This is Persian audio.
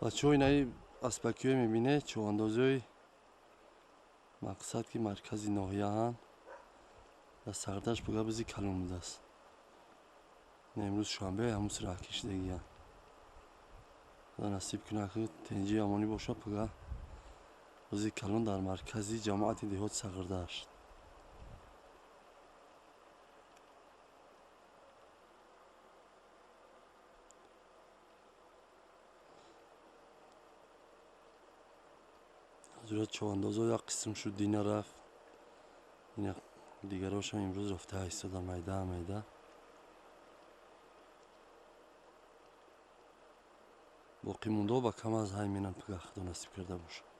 بچه ها اینایی اسپکی های میبینه چواندازی های مقصد که مرکزی ناحیه هن و سردش بگه بزی کلون بوده است. امروز شنبه همون سرح کشیدگی هن و نصیب کنه که تنجی امانی باشه بگه بزی کلون در مرکزی جماعت دیهات سغرده است. حضورت چوانداز ها یک قسم شد دینه رفت، این دیگر هاش هم امروز رفته ایستاده میده باقی مونده ها با کم از همینن پگه خدا نصیب کرده باشه.